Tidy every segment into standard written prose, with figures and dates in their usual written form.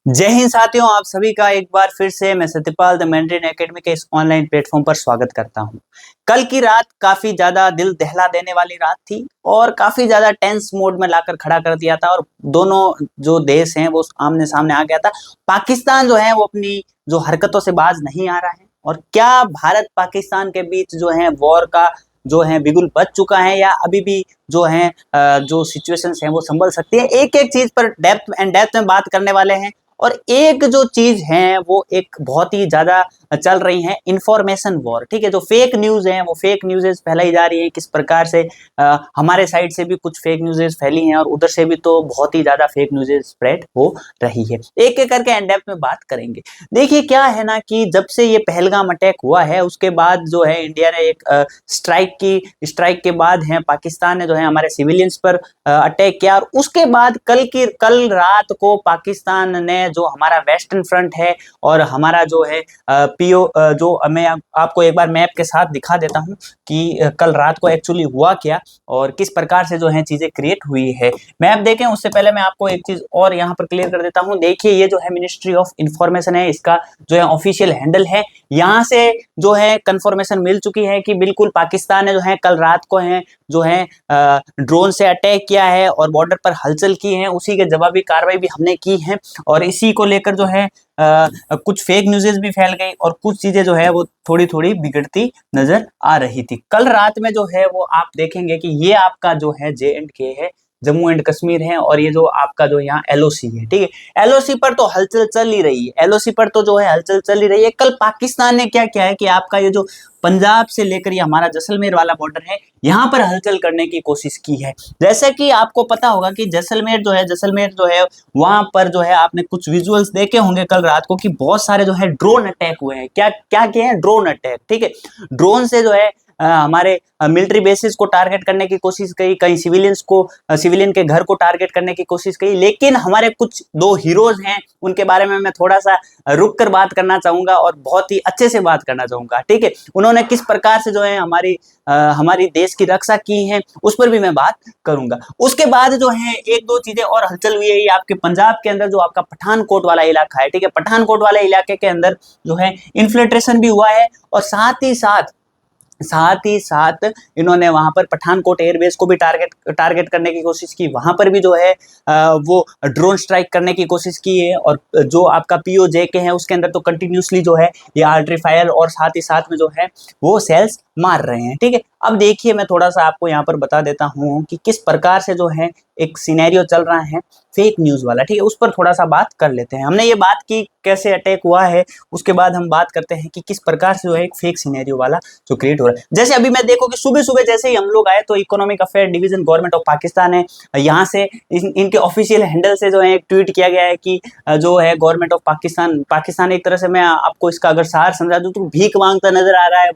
जय हिंद साथियों, आप सभी का एक बार फिर से मैं सत्यपाल द मैंड्रिन एकेडमी के इस ऑनलाइन प्लेटफॉर्म पर स्वागत करता हूं। कल की रात काफी ज्यादा दिल दहला देने वाली रात थी और काफी ज्यादा टेंस मोड में लाकर खड़ा कर दिया था और दोनों जो देश हैं वो आमने सामने आ गया था। पाकिस्तान जो है वो अपनी जो हरकतों से बाज नहीं आ रहा है और क्या भारत पाकिस्तान के बीच जो है वॉर का जो है बिगुल बच चुका है या अभी भी जो है जो सिचुएशंस हैं वो संभल सकती है। एक एक चीज पर डेप्थ एंड डेप्थ में बात करने वाले हैं और एक जो चीज है वो एक बहुत ही ज्यादा चल रही है, इंफॉर्मेशन वॉर। ठीक है, जो फेक न्यूज है वो फेक न्यूज़ेस फैलाई जा रही है। किस प्रकार से हमारे साइड से भी कुछ फेक न्यूज़ेस फैली हैं और उधर से भी तो बहुत ही ज्यादा फेक न्यूज़ेस स्प्रेड हो रही है। एक एक करके एंड डेप्थ में बात करेंगे। देखिए क्या है ना कि जब से ये पहलगाम अटैक हुआ है उसके बाद जो है इंडिया ने एक स्ट्राइक के बाद है पाकिस्तान ने जो है हमारे सिविलियंस पर अटैक किया और उसके बाद कल रात को पाकिस्तान ने जो हमारा वेस्टर्न फ्रंट है और हमारा जो है पीओ जो मैं आपको एक बार मैप के साथ दिखा देता हूं कि कल रात को एक्चुअली हुआ क्या और किस प्रकार से जो है चीजें क्रिएट हुई है। मैप देखें उससे पहले मैं आपको एक चीज और यहाँ पर क्लियर कर देता हूँ। देखिए ये जो है मिनिस्ट्री ऑफ इंफॉर्मेशन है, इसका जो है ऑफिशियल हैंडल है। यहाँ से जो है कंफर्मेशन मिल चुकी है कि बिल्कुल पाकिस्तान ने जो है कल रात को है जो है ड्रोन से अटैक किया है और बॉर्डर पर हलचल की है, उसी के जवाबी कार्रवाई भी हमने की है और इसी को लेकर जो है कुछ फेक न्यूज़ेस भी फैल गई और कुछ चीजें जो है वो थोड़ी थोड़ी बिगड़ती नजर आ रही थी। कल रात में जो है वो आप देखेंगे कि ये आपका जो है JNK है, जम्मू एंड कश्मीर है और ये जो आपका जो यहाँ LOC है। ठीक है, LOC पर तो हलचल चल ही रही है, LOC पर तो जो है हलचल चल ही रही है। कल पाकिस्तान ने क्या किया है कि आपका ये जो पंजाब से लेकर ये हमारा जैसलमेर वाला बॉर्डर है यहाँ पर हलचल करने की कोशिश की है। जैसे कि आपको पता होगा कि जैसलमेर जो है वहां पर जो है आपने कुछ विजुअल्स देखे होंगे कल रात को कि बहुत सारे जो है ड्रोन अटैक हुए हैं। क्या क्या किए हैं? Drone attack. ठीक है, ड्रोन से जो है हमारे मिलिट्री बेसिस को टारगेट करने की कोशिश की, कई सिविलियन के घर को टारगेट करने की कोशिश की। लेकिन हमारे कुछ दो हीरोज हैं उनके बारे में मैं थोड़ा सा रुक कर बात करना चाहूंगा और बहुत ही अच्छे से बात करना चाहूंगा। ठीक है, उन्होंने किस प्रकार से जो है हमारी देश की रक्षा की है उस पर भी मैं बात करूंगा। उसके बाद जो है एक दो चीजें और हलचल हुई है आपके पंजाब के अंदर, जो आपका पठानकोट वाला इलाका है। ठीक है, पठानकोट वाले इलाके के अंदर जो है इन्फिल्ट्रेशन भी हुआ है और साथ ही साथ इन्होंने वहां पर पठानकोट एयरबेस को भी टारगेट करने की कोशिश की। वहां पर भी जो है वो ड्रोन स्ट्राइक करने की कोशिश की है और जो आपका POJK है उसके अंदर तो कंटिन्यूसली जो है ये आर्टरी फायर और साथ ही साथ में जो है वो सेल्स मार रहे हैं। ठीक है, अब देखिए मैं थोड़ा सा आपको यहाँ पर बता देता हूँ कि किस प्रकार से जो है एक सिनेरियो चल रहा है फेक न्यूज वाला। ठीक है, उस पर थोड़ा सा बात कर लेते हैं। हमने ये बात की कैसे अटैक हुआ है, उसके बाद हम बात करते हैं कि किस प्रकार से जो है एक फेक सिनेरियो वाला जो क्रिएट हो रहा है। जैसे अभी मैं देखो कि सुबह सुबह जैसे ही हम लोग आए तो economic affair division government of Pakistan है, यहाँ से इनके ऑफिशियल हैंडल से जो है एक ट्वीट किया गया है कि जो है गवर्नमेंट ऑफ पाकिस्तान एक तरह से मैं आपको इसका अगर सार समझा दूं तो भीख मांगता नजर आ रहा है,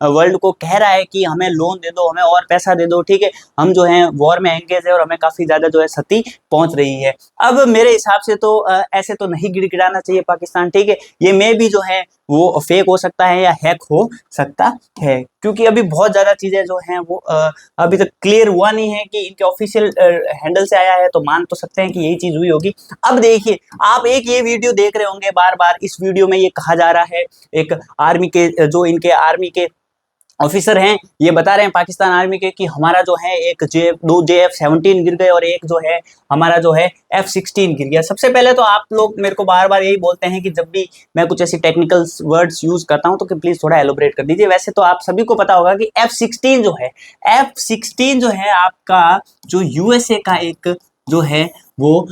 वर्ल्ड को कह रहा है कि हमें लोन दे दो, हमें और पैसा दे दो। ठीक है, हम जो है वॉर में एंगेज है और हमें काफी ज्यादा जो है क्षति पहुंच रही है। अब मेरे हिसाब से तो ऐसे तो नहीं गिड़गिड़ाना चाहिए पाकिस्तान। ठीक है, ये में भी जो है वो फेक हो सकता है या हैक हो सकता है, क्योंकि अभी बहुत ज्यादा चीजें जो हैं वो अभी तक क्लियर हुआ नहीं है कि इनके ऑफिशियल हैंडल से आया है, तो मान तो सकते हैं कि यही चीज हुई होगी। अब देखिए आप एक ये वीडियो देख रहे होंगे बार बार, इस वीडियो में ये कहा जा रहा है एक आर्मी के जो इनके आर्मी के ऑफिसर हैं ये बता रहे हैं पाकिस्तान आर्मी के कि हमारा जो है दो JF-17 गिर गए और एक जो है हमारा जो है F-16 गिर गया। सबसे पहले तो आप लोग मेरे को बार बार यही बोलते हैं कि जब भी मैं कुछ ऐसी टेक्निकल वर्ड्स यूज करता हूं तो कि प्लीज थोड़ा एलोबरेट कर दीजिए। वैसे तो आप सभी को पता होगा कि F-16 जो है आपका जो USA का एक जो है वो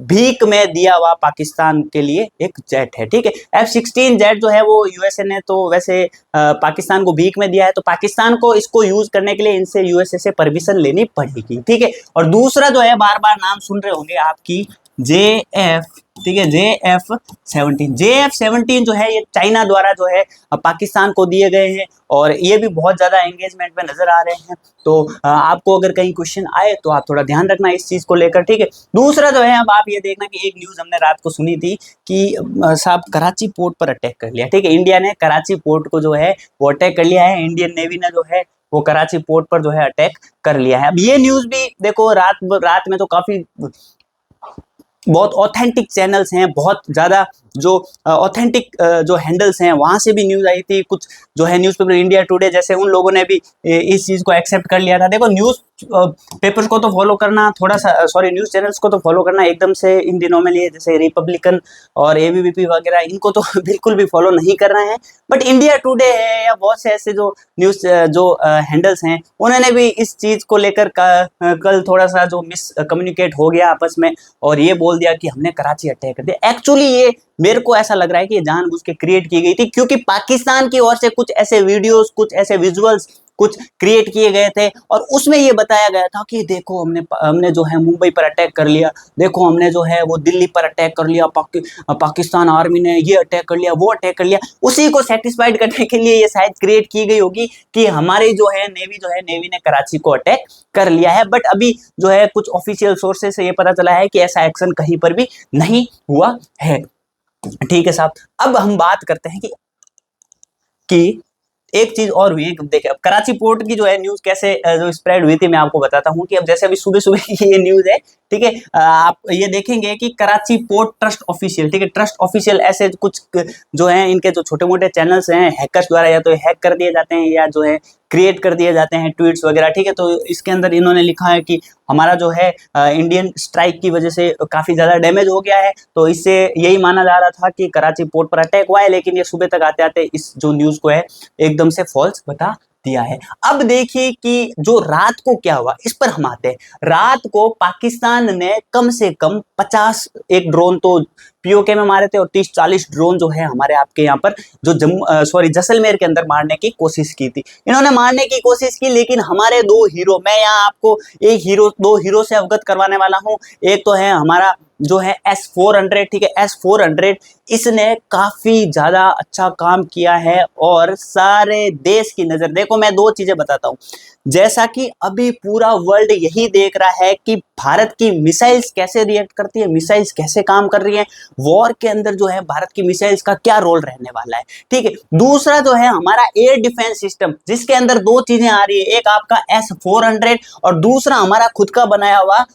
भीख में दिया हुआ पाकिस्तान के लिए एक जेट है। ठीक है, F-16 जेट जो है वो USA ने तो वैसे पाकिस्तान को भीख में दिया है, तो पाकिस्तान को इसको यूज करने के लिए इनसे USA से परमिशन लेनी पड़ेगी। ठीक है, और दूसरा जो है बार बार नाम सुन रहे होंगे आपकी JF, ठीक है, JF-17 जो है ये चाइना द्वारा जो है पाकिस्तान को दिए गए हैं और ये भी बहुत ज्यादा एंगेजमेंट में नजर आ रहे हैं। तो आपको अगर कहीं क्वेश्चन आए तो आप थोड़ा ध्यान रखना इस चीज को लेकर। ठीक है, दूसरा जो है अब आप ये देखना कि एक न्यूज हमने रात को सुनी थी कि साहब कराची पोर्ट पर अटैक कर लिया। ठीक है, इंडिया ने कराची पोर्ट को जो है वो अटैक कर लिया है, इंडियन नेवी ने जो है वो कराची पोर्ट पर जो है अटैक कर लिया है। अब ये न्यूज भी देखो रात में तो काफी बहुत ऑथेंटिक चैनल्स हैं, बहुत ज़्यादा जो ऑथेंटिक जो हैंडल्स हैं वहाँ से भी न्यूज़ आई थी। कुछ जो है न्यूज़पेपर इंडिया टुडे जैसे उन लोगों ने भी इस चीज़ को एक्सेप्ट कर लिया था। देखो न्यूज़ पेपर्स को तो फॉलो करना थोड़ा सा, सॉरी न्यूज़ चैनल्स को तो फॉलो करना एकदम से इन दिनों में लिए, जैसे रिपब्लिकन और एबीवीपी वगैरह, इनको तो बिल्कुल भी फॉलो नहीं कर रहे हैं। बट इंडिया टुडे है या बहुत से ऐसे जो न्यूज़ जो हैंडल्स हैं उन्होंने भी इस चीज़ को लेकर कल थोड़ा सा जो मिस कम्युनिकेट हो गया आपस में और ये बोल दिया कि हमने कराची अटैक कर दिया। एक्चुअली ये मेरे को ऐसा लग रहा है कि ये जानबूझ के क्रिएट की गई थी, क्योंकि पाकिस्तान की ओर से कुछ ऐसे वीडियोस, कुछ ऐसे विजुअल्स कुछ क्रिएट किए गए थे और उसमें ये बताया गया था कि देखो हमने जो है मुंबई पर अटैक कर लिया, देखो हमने जो है वो दिल्ली पर अटैक कर लिया, पाकिस्तान आर्मी ने ये अटैक कर लिया, वो अटैक कर लिया। उसी को सेटिस्फाइड करने के लिए ये शायद क्रिएट की गई होगी कि हमारी जो है नेवी ने कराची को अटैक कर लिया है। बट अभी जो है कुछ ऑफिशियल सोर्सेस से ये पता चला है कि ऐसा एक्शन कहीं पर भी नहीं हुआ है। ठीक है साहब, अब हम बात करते हैं कि एक चीज और हुई। देखिए अब कराची पोर्ट की जो है न्यूज कैसे जो स्प्रेड हुई थी मैं आपको बताता हूँ कि अब जैसे अभी सुबह सुबह की ये न्यूज है, ठीक है। आप ये देखेंगे कि कराची पोर्ट ट्रस्ट ऑफिशियल, ठीक है, ट्रस्ट ऑफिशियल ऐसे कुछ जो है इनके जो छोटे मोटे चैनल्स हैं हैकर्स द्वारा या तो हैक कर दिए जाते हैं या जो है क्रिएट कर दिए जाते हैं ट्वीट्स वगैरह, ठीक है। तो इसके अंदर इन्होंने लिखा है कि हमारा जो है इंडियन स्ट्राइक की वजह से काफी ज्यादा डैमेज हो गया है, तो इससे यही माना जा रहा था कि कराची पोर्ट पर अटैक हुआ है, लेकिन ये सुबह तक आते आते इस जो न्यूज को है एकदम से फॉल्स बता दिया है। अब देखिए कि जो रात को क्या हुआ, इस पर हम आते हैं। रात को पाकिस्तान ने कम से कम 50 एक ड्रोन तो पीओके में मारे थे और 30-40 ड्रोन जो है हमारे आपके यहाँ पर जो जैसलमेर के अंदर मारने की कोशिश की थी। इन्होंने मारने की कोशिश की, लेकिन हमारे दो हीरो, मैं यहाँ आपको दो हीरो से अवगत करवाने वाला हूँ। एक तो है हमारा जो है S-400, ठीक है, S-400 इसने काफी ज्यादा अच्छा काम किया है और सारे देश की नजर, देखो मैं दो चीजें बताता हूँ। जैसा कि अभी पूरा वर्ल्ड यही देख रहा है कि भारत की मिसाइल्स कैसे रिएक्ट करती है, मिसाइल्स कैसे काम कर रही है, वॉर के अंदर जो है भारत की मिसाइल्स का क्या रोल रहने वाला है, ठीक है। दूसरा जो है हमारा एयर डिफेंस सिस्टम, जिसके अंदर दो चीजें आ रही है, एक आपका S-400 और दूसरा हमारा खुद का बनाया हुआ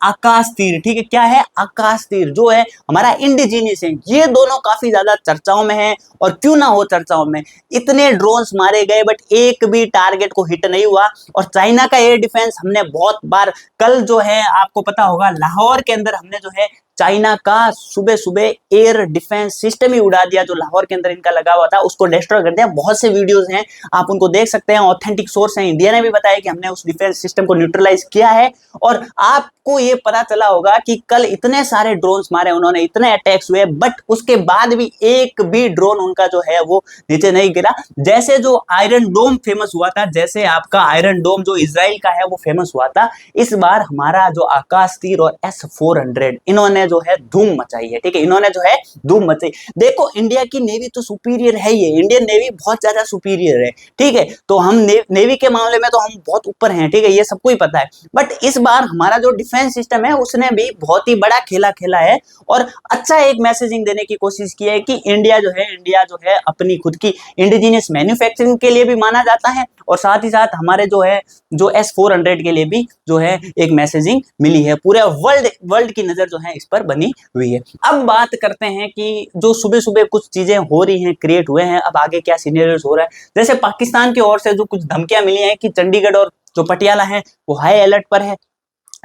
आकाश तीर, ठीक है। क्या है? आकाश तीर जो है हमारा इंडिजीनियस है। ये दोनों काफी ज्यादा चर्चाओं में है, और क्यों ना हो चर्चाओं में, इतने ड्रोन्स मारे गए बट एक भी टारगेट को हिट नहीं हुआ। और चाइना का एयर डिफेंस हमने बहुत बार, कल जो है आपको पता होगा लाहौर के अंदर हमने जो है चाइना का सुबह सुबह एयर डिफेंस सिस्टम ही उड़ा दिया, जो लाहौर के अंदर इनका लगा हुआ था उसको डिस्ट्रॉय कर दिया। बहुत से वीडियोस हैं, आप उनको देख सकते हैं, ऑथेंटिक सोर्स हैं, इंडिया ने भी बताया कि हमने उस डिफेंस सिस्टम को न्यूट्रलाइज किया है। और आपको ये पता चला होगा कि कल इतने सारे ड्रोन्स मारे उन्होंने, इतने अटैक्स हुए, बट उसके बाद भी एक भी ड्रोन उनका जो है वो नीचे नहीं गिरा। जैसे जो आयरन डोम फेमस हुआ था, जैसे आपका आयरन डोम जो इजराइल का है वो फेमस हुआ था, इस बार हमारा जो आकाश तीर और S-400 इन्होंने जो है धूम मचाई है, ठीक है, इन्होंने जो है धूम मचाई। देखो इंडिया की नेवी तो सुपीरियर है, ये इंडियन नेवी बहुत ज्यादा सुपीरियर है, ठीक है। तो हम नेवी के मामले में तो हम बहुत ऊपर हैं, ठीक है, ये सबको ही पता है। बट इस बार हमारा जो डिफेंस सिस्टम है उसने भी बहुत ही बड़ा खेला खेला है और अच्छा एक मैसेजिंग देने की कोशिश की है कि इंडिया जो है अपनी खुद की इंडिजिनियस मैन्युफैक्चरिंग के लिए भी माना जाता है, और साथ ही साथ हमारे जो S-400 के लिए भी जो है एक मैसेजिंग मिली है। पूरे वर्ल्ड की नजर जो है इस पर बनी हुई है। अब बात करते हैं कि जो सुबह सुबह कुछ चीजें हो रही हैं, क्रिएट हुए हैं, अब आगे क्या सिनेरियोस हो रहा है। जैसे पाकिस्तान की ओर से जो कुछ धमकियां मिली हैं कि चंडीगढ़ और जो पटियाला है वो हाई अलर्ट पर है।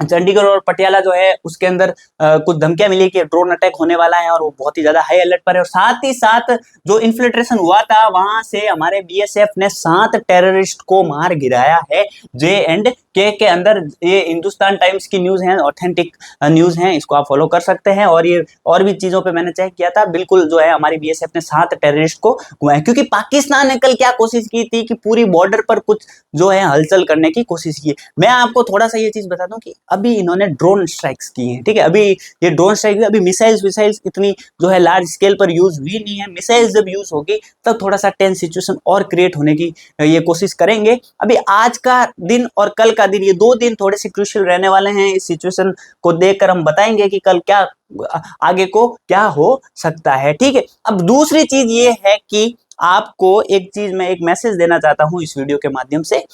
चंडीगढ़ और पटियाला जो है उसके अंदर कुछ धमकियां मिली कि ड्रोन अटैक होने वाला है और वो बहुत ही ज्यादा हाई अलर्ट पर है। और साथ ही साथ जो इन्फिल्ट्रेशन हुआ था वहां से हमारे बीएसएफ ने 7 टेररिस्ट को मार गिराया है J&K के अंदर। ये हिंदुस्तान टाइम्स की न्यूज है, ऑथेंटिक न्यूज है, इसको आप फॉलो कर सकते हैं। और ये और भी चीजों पे मैंने चेक किया था, बिल्कुल जो है हमारी बीएसएफ ने 7 टेररिस्ट को घुमाया, क्योंकि पाकिस्तान ने कल क्या कोशिश की थी कि पूरी बॉर्डर पर कुछ जो है हलचल करने की कोशिश की। मैं आपको थोड़ा सा ये चीज बता दूं कि अभी इन्होंने ड्रोन स्ट्राइक्स की हैं, ठीक है, अभी ये ड्रोन स्ट्राइक, अभी मिसाइल्स इतनी जो है लार्ज स्केल पर यूज हुई नहीं है। मिसाइल्स जब यूज होगी तब थोड़ा सा टेंस सिचुएशन और क्रिएट होने की ये कोशिश करेंगे। अभी आज का दिन और कल का दिन, ये 2 दिन थोड़े से क्रूशियल रहने वाले हैं। इस सिचुएशन को देखकर हम बताएंगे कि कल क्या आगे को क्या हो सकता है, ठीक है। अब दूसरी चीज ये है कि आपको एक चीज मैं एक मैसेज देना चाहता हूं इस वीडियो के माध्यम से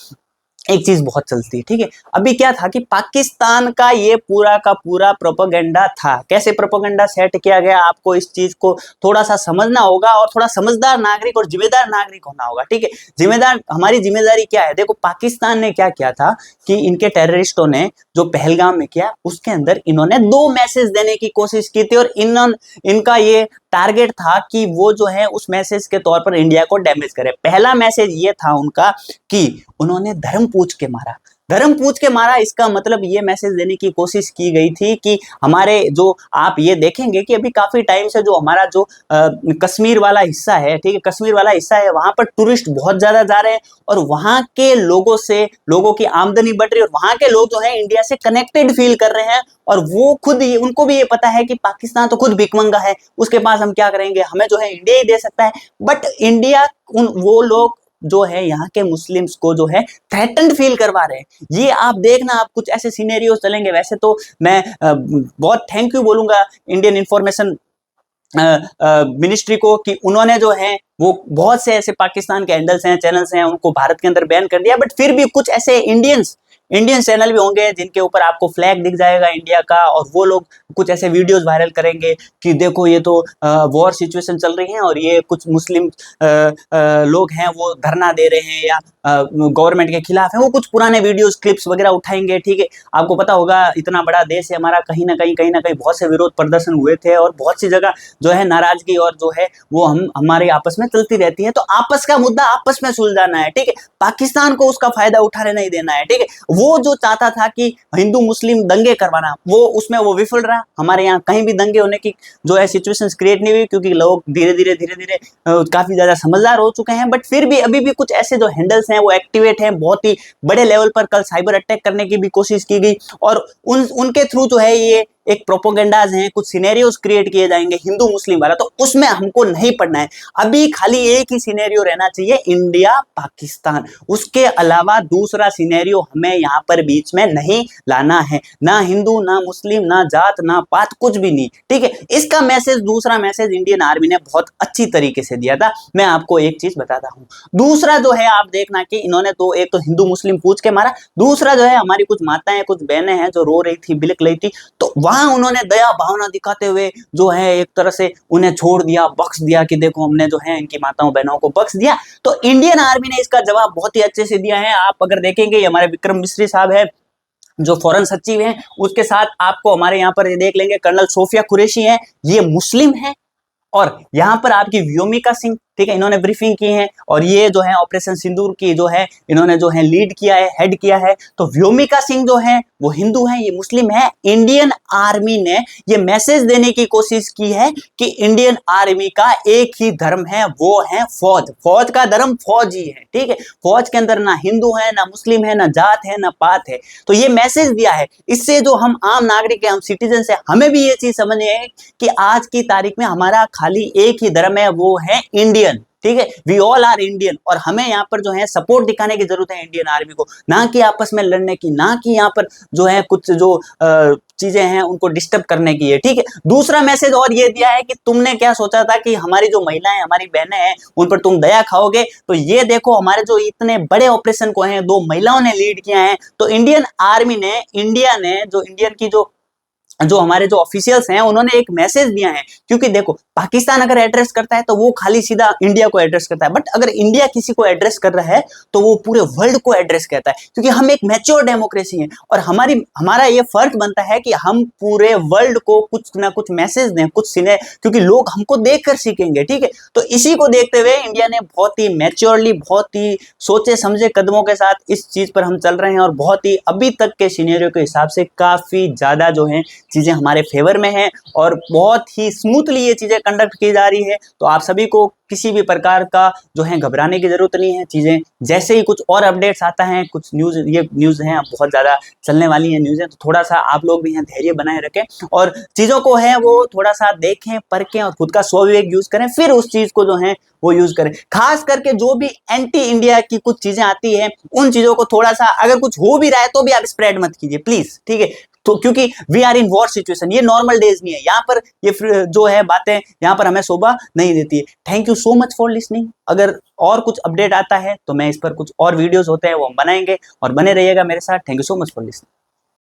एक चीज बहुत चलती है, ठीक है। अभी क्या था कि पाकिस्तान का ये पूरा का पूरा प्रोपेगेंडा था। कैसे प्रोपेगेंडा सेट किया गया, आपको इस चीज को थोड़ा सा समझना होगा और थोड़ा समझदार नागरिक और जिम्मेदार नागरिक होना होगा, ठीक है। जिम्मेदार, हमारी जिम्मेदारी क्या है, देखो पाकिस्तान ने क्या किया था कि इनके टेररिस्टों ने जो पहलगाम में किया उसके अंदर इन्होंने 2 मैसेज देने की कोशिश की थी और इनका ये टारगेट था कि वो जो है उस मैसेज के तौर पर इंडिया को डैमेज करे। पहला मैसेज ये था उनका कि उन्होंने धर्म पूछ के मारा। धर्म पूछ के मारा, इसका मतलब ये मैसेज देने की कोशिश की गई थी कि हमारे जो, आप ये देखेंगे कि अभी काफी टाइम से जो हमारा जो कश्मीर वाला हिस्सा है, ठीक है, कश्मीर वाला हिस्सा है, वहां पर टूरिस्ट बहुत ज्यादा जा रहे हैं और वहां के लोगों की आमदनी बढ़ रही है और वहां के लोग जो है इंडिया से कनेक्टेड फील कर रहे हैं और वो खुद ही, उनको भी ये पता है कि पाकिस्तान तो खुद भिखमंगा है, उसके पास हम क्या करेंगे, हमें जो है इंडिया ही दे सकता है। बट इंडिया, वो लोग जो है यहाँ के मुस्लिम्स को जो है थ्रेटन्ड फील करवा रहे हैं। ये आप देखना, आप कुछ ऐसे सिनेरियो चलेंगे। वैसे तो मैं बहुत थैंक यू बोलूंगा इंडियन इंफॉर्मेशन मिनिस्ट्री को कि उन्होंने जो है वो बहुत से ऐसे पाकिस्तान के हैंडल्स हैं, चैनल्स हैं, उनको भारत के अंदर बैन कर दिया। बट फिर भी कुछ ऐसे इंडियन चैनल भी होंगे जिनके ऊपर आपको फ्लैग दिख जाएगा इंडिया का और वो लोग कुछ ऐसे वीडियोस वायरल करेंगे कि देखो ये तो वॉर सिचुएशन चल रही है और ये कुछ मुस्लिम लोग हैं वो धरना दे रहे हैं या गवर्नमेंट के खिलाफ है। वो कुछ पुराने वीडियोस क्लिप्स वगैरह उठाएंगे, ठीक है। आपको पता होगा इतना बड़ा देश है हमारा, कहीं ना कहीं बहुत से विरोध प्रदर्शन हुए थे और बहुत सी जगह जो है नाराजगी और जो है वो हमारे आपस में चलती रहती है। तो आपस का मुद्दा आपस में सुलझाना है, ठीक है। पाकिस्तान को उसका फायदा उठाने नहीं देना है, ठीक है। वो जो चाहता था कि हिंदू मुस्लिम दंगे करवाना, वो उसमें वो विफल रहा। हमारे यहाँ कहीं भी दंगे होने की जो है सिचुएशंस क्रिएट नहीं हुई क्योंकि लोग धीरे धीरे काफी ज्यादा समझदार हो चुके हैं। बट फिर भी अभी भी कुछ ऐसे जो हैंडल्स हैं वो एक्टिवेट हैं। बहुत ही बड़े लेवल पर कल साइबर अटैक करने की भी कोशिश की गई और उनके थ्रू जो है ये एक प्रोपोगेंडाज हैं, कुछ सिनेरियोस क्रिएट किए जाएंगे हिंदू मुस्लिम वाला, तो उसमें हमको नहीं पड़ना है। अभी खाली एक ही सिनेरियो रहना चाहिए, इंडिया पाकिस्तान। उसके अलावा दूसरा सिनेरियो हमें यहाँ पर बीच में नहीं लाना है। ना हिंदू, ना मुस्लिम, ना जात, ना पात, कुछ भी नहीं, ठीक है। इसका मैसेज, दूसरा मैसेज इंडियन आर्मी ने बहुत अच्छी तरीके से दिया था। मैं आपको एक चीज बताता हूँ। दूसरा जो है आप देखना कि इन्होंने तो एक तो हिंदू मुस्लिम पूछ के मारा, दूसरा जो है हमारी कुछ माताएं, कुछ बहनें हैं जो रो रही थी, बिलक रही थी, तो वहां उन्होंने दया भावना दिखाते हुए जो है एक तरह से उन्हें छोड़ दिया, बख्श दिया कि देखो हमने जो है इनकी माताओं बहनों को बख्श दिया। तो इंडियन आर्मी ने इसका जवाब बहुत ही अच्छे से दिया है। आप अगर देखेंगे हमारे विक्रम मिस्री साहब है जो फॉरेन सचिव हैं, उसके साथ आपको हमारे यहाँ पर देख लेंगे कर्नल सोफिया कुरैशी हैं, ये मुस्लिम है। और यहाँ पर आपकी व्योमिका सिंह, ठीक है, इन्होंने ब्रीफिंग की है और ये जो है ऑपरेशन सिंदूर की जो है इन्होंने जो है लीड किया है, हेड किया है। तो व्योमिका सिंह जो है वो हिंदू है, ये मुस्लिम है। इंडियन आर्मी ने ये मैसेज देने की कोशिश की है कि इंडियन आर्मी का एक ही धर्म है, वो है फौज। फौज का धर्म फौज ही है, ठीक है। फौज के अंदर ना हिंदू है, ना मुस्लिम है, ना जात है, ना पात है। तो ये मैसेज दिया है। इससे जो हम आम नागरिक है, हम सिटीजन है, हमें भी ये चीज समझनी है कि आज की तारीख में हमारा खाली एक ही धर्म है, वो है इंडियन, ठीक है। वी ऑल आर इंडियन और हमें यहाँ पर जो है सपोर्ट दिखाने की जरूरत है इंडियन आर्मी को, ना कि आपस में लड़ने की, ना कि यहाँ पर जो है कुछ जो चीजें हैं उनको डिस्टर्ब करने की है, ठीक है। दूसरा मैसेज और ये दिया है कि तुमने क्या सोचा था कि हमारी जो महिलाएं, हमारी बहनें हैं, उन पर तुम दया खाओगे। तो ये देखो हमारे जो इतने बड़े ऑपरेशन को हैं 2 महिलाओं ने लीड किया है। तो इंडियन आर्मी ने, इंडिया ने जो इंडियन की जो हमारे जो ऑफिशियल्स हैं उन्होंने एक मैसेज दिया है। क्योंकि देखो पाकिस्तान अगर एड्रेस करता है तो वो खाली सीधा इंडिया को एड्रेस करता है, बट अगर इंडिया किसी को एड्रेस कर रहा है तो वो पूरे वर्ल्ड को एड्रेस करता है। क्योंकि हम एक मैच्योर डेमोक्रेसी है और हमारा ये फर्ज बनता है कि हम पूरे वर्ल्ड को कुछ ना कुछ मैसेज दें, कुछ सिने, क्योंकि लोग हमको देखकर सीखेंगे, ठीक है। तो इसी को देखते हुए इंडिया ने बहुत ही मैच्योरली, बहुत ही सोचे समझे कदमों के साथ इस चीज पर हम चल रहे हैं और बहुत ही अभी तक के सिनेरियो के हिसाब से काफी ज्यादा जो है चीजें हमारे फेवर में हैं और बहुत ही स्मूथली ये चीजें कंडक्ट की जा रही है। तो आप सभी को किसी भी प्रकार का जो है घबराने की जरूरत नहीं है। चीजें जैसे ही कुछ और अपडेट्स आता है, कुछ न्यूज, ये न्यूज हैं बहुत ज्यादा चलने वाली है न्यूज़ है, तो थोड़ा सा आप लोग भी हैं धैर्य बनाए रखें और चीजों को है वो थोड़ा सा देखें, परखें और खुद का स्वविवेक यूज करें, फिर उस चीज को जो है वो यूज करें। खास करके जो भी एंटी इंडिया की कुछ चीजें आती है उन चीजों को थोड़ा सा, अगर कुछ हो भी रहा है तो भी आप स्प्रेड मत कीजिए प्लीज, ठीक है। तो क्योंकि we are in war situation, ये नॉर्मल डेज नहीं है, यहाँ पर ये जो है बातें यहाँ पर हमें शोभा नहीं देती है। Thank you so much for listening. अगर और कुछ अपडेट आता है तो मैं इस पर कुछ और वीडियोस होते हैं वो हम बनाएंगे, और बने रहिएगा मेरे साथ। Thank you so much for listening.